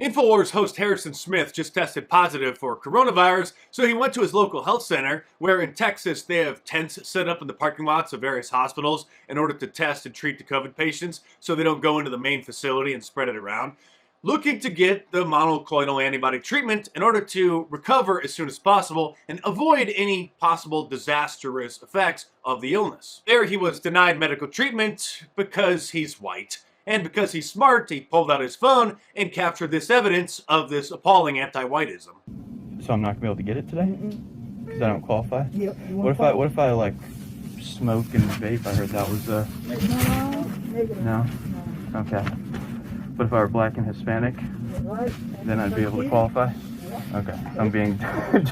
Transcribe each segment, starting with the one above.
InfoWars host Harrison Smith just tested positive for coronavirus, so he went to his local health center, where in Texas they have tents set up in the parking lots of various hospitals in order to test and treat the COVID patients so they don't go into the main facility and spread it around, looking to get the monoclonal antibody treatment in order to recover as soon as possible and avoid any possible disastrous effects of the illness. There he was denied medical treatment because he's white. And because he's smart, he pulled out his phone and captured this evidence of this appalling anti-whiteism. So I'm not gonna be able to get it today? Because I don't qualify? Yep. What if I like smoke and vape? I heard that was No? Okay. But if I were black and Hispanic, then I'd be able to qualify? Okay. So I'm being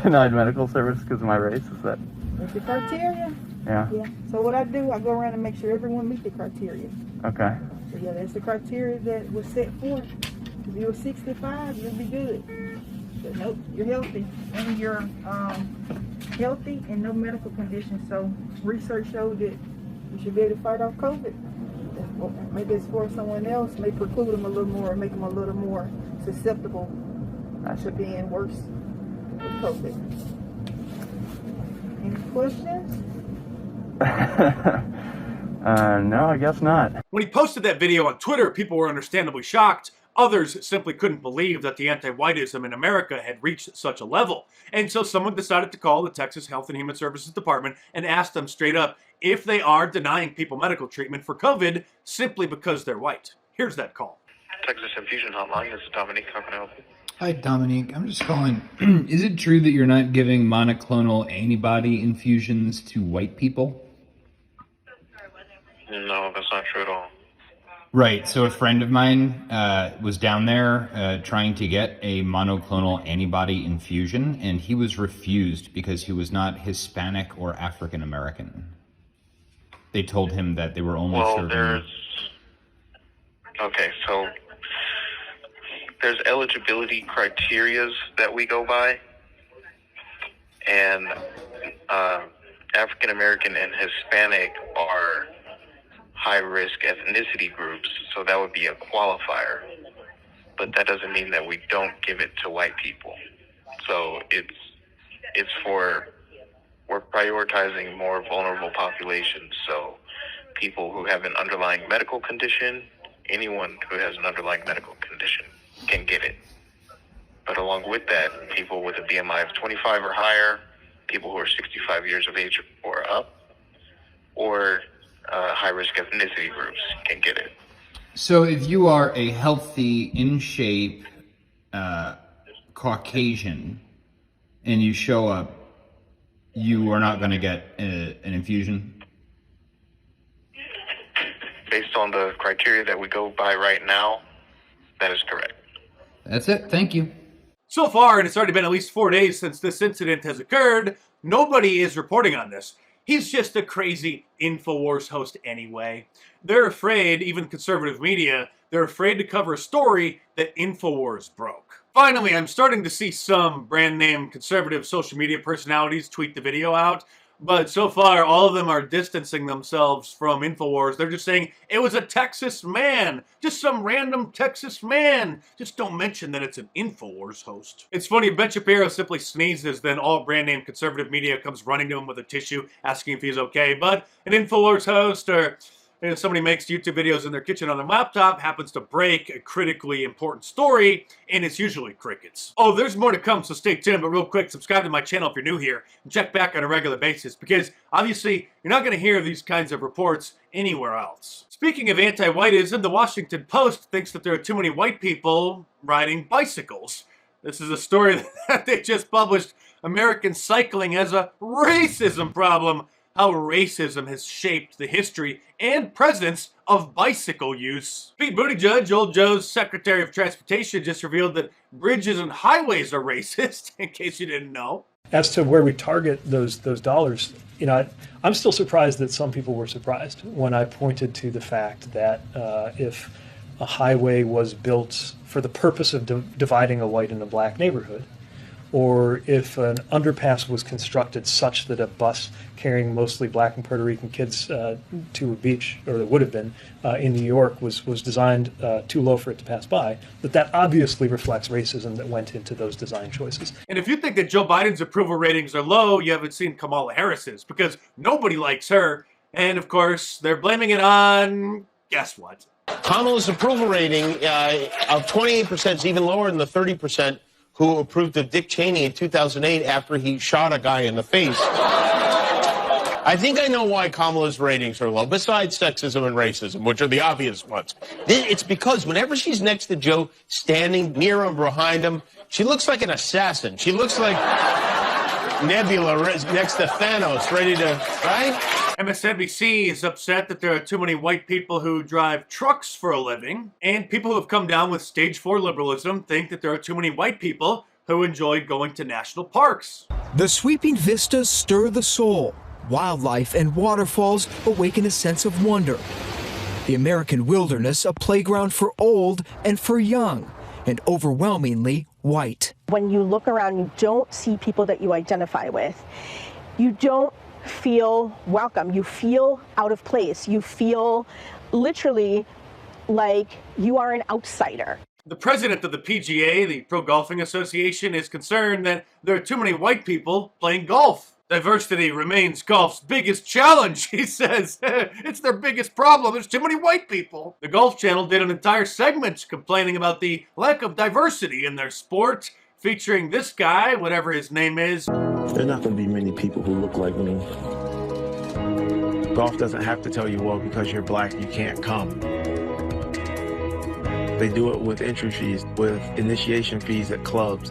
denied medical service because of my race, is that? That's the criteria. Yeah. So what I do, I go around and make sure everyone meets the criteria. Okay. So yeah, that's the criteria that was set forth. If you were 65, you'll be good. But nope, you're healthy. And you're healthy and no medical conditions. So research showed that you should be able to fight off COVID. Maybe it's for someone else, may preclude them a little more, or make them a little more susceptible to being worse with COVID. Any questions? No, I guess not. When he posted that video on Twitter, people were understandably shocked. Others simply couldn't believe that the anti-whiteism in America had reached such a level. And so someone decided to call the Texas Health and Human Services Department and ask them straight up if they are denying people medical treatment for COVID simply because they're white. Here's that call. Texas Infusion Hotline, this is Dominique. How can I help you? Hi, Dominique. I'm just calling. Is it true that you're not giving monoclonal antibody infusions to white people? No, that's not true at all. Right. So a friend of mine was down there trying to get a monoclonal antibody infusion, and he was refused because he was not Hispanic or African American. They told him that they were only serving... Okay, so there's eligibility criterias that we go by, and African American and Hispanic are high-risk ethnicity groups, so that would be a qualifier. But that doesn't mean that we don't give it to white people. So it's for, we're prioritizing more vulnerable populations, so people who have an underlying medical condition, anyone who has an underlying medical condition can get it. But along with that, people with a BMI of 25 or higher, people who are 65 years of age or up, or high-risk ethnicity groups can get it. So if you are a healthy, in shape Caucasian and you show up, you are not going to get an infusion? Based on the criteria that we go by right now, that is correct. That's it. Thank you. So far, and it's already been at least 4 days since this incident has occurred, nobody is reporting on this. He's just a crazy InfoWars host anyway. They're afraid, even conservative media, they're afraid to cover a story that InfoWars broke. Finally, I'm starting to see some brand name conservative social media personalities tweet the video out, but so far all of them are distancing themselves from InfoWars. They're just saying, it was a Texas man, just some random Texas man. Just don't mention that it's an InfoWars host. It's funny, Ben Shapiro simply sneezes, then all brand name conservative media comes running to him with a tissue, asking if he's okay. But an InfoWars host, or if somebody makes YouTube videos in their kitchen on their laptop, happens to break a critically important story, and it's usually crickets. Oh, there's more to come, so stay tuned, but real quick, subscribe to my channel if you're new here, and check back on a regular basis, because obviously, you're not going to hear these kinds of reports anywhere else. Speaking of anti-whiteism, the Washington Post thinks that there are too many white people riding bicycles. This is a story that they just published. American cycling has a racism problem. How racism has shaped the history and presence of bicycle use. Pete Buttigieg, Old Joe's Secretary of Transportation, just revealed that bridges and highways are racist, in case you didn't know. As to where we target those dollars, I'm still surprised that some people were surprised when I pointed to the fact that if a highway was built for the purpose of dividing a white and a black neighborhood, or if an underpass was constructed such that a bus carrying mostly black and Puerto Rican kids to a beach, or that would have been in New York, was designed too low for it to pass by, that obviously reflects racism that went into those design choices. And if you think that Joe Biden's approval ratings are low, you haven't seen Kamala Harris's, because nobody likes her. And of course, they're blaming it on, guess what? Kamala's approval rating of 28% is even lower than the 30% who approved of Dick Cheney in 2008 after he shot a guy in the face. I think I know why Kamala's ratings are low, besides sexism and racism, which are the obvious ones. It's because whenever she's next to Joe, standing near him, behind him, she looks like an assassin. She looks like Nebula next to Thanos, ready to, right? MSNBC is upset that there are too many white people who drive trucks for a living, and people who have come down with stage 4 liberalism think that there are too many white people who enjoy going to national parks. The sweeping vistas stir the soul. Wildlife and waterfalls awaken a sense of wonder. The American wilderness, a playground for old and for young, and overwhelmingly white. When you look around, you don't see people that you identify with. You don't feel welcome. You feel out of place. You feel literally like you are an outsider. The president of the PGA, the Pro Golfing Association, is concerned that there are too many white people playing golf. Diversity remains golf's biggest challenge, he says. It's their biggest problem. There's too many white people. The Golf Channel did an entire segment complaining about the lack of diversity in their sport, featuring this guy, whatever his name is. There are not going to be many people who look like me. Golf doesn't have to tell you, well, because you're black, you can't come. They do it with entry fees, with initiation fees at clubs.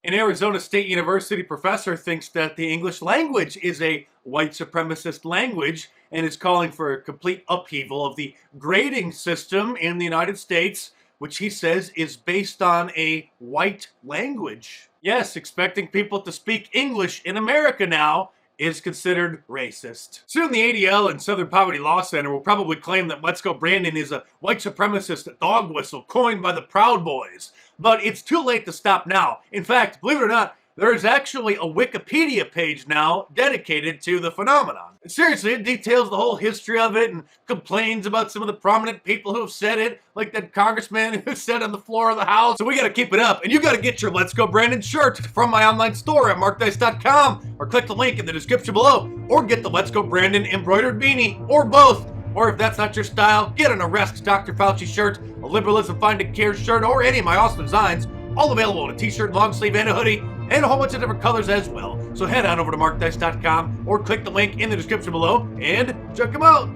An Arizona State University professor thinks that the English language is a white supremacist language and is calling for a complete upheaval of the grading system in the United States, which he says is based on a white language. Yes, expecting people to speak English in America now is considered racist. Soon the ADL and Southern Poverty Law Center will probably claim that Let's Go Brandon is a white supremacist dog whistle coined by the Proud Boys. But it's too late to stop now. In fact, believe it or not, there is actually a Wikipedia page now dedicated to the phenomenon. Seriously, it details the whole history of it and complains about some of the prominent people who have said it, like that congressman who said on the floor of the House. So we gotta keep it up, and you gotta get your Let's Go Brandon shirt from my online store at markdice.com, or click the link in the description below, or get the Let's Go Brandon embroidered beanie, or both. Or if that's not your style, get an Arrest Dr. Fauci shirt, a Liberalism Finding Care shirt, or any of my awesome designs, all available in a t-shirt, long sleeve, and a hoodie, and a whole bunch of different colors as well. So head on over to markdice.com or click the link in the description below and check them out.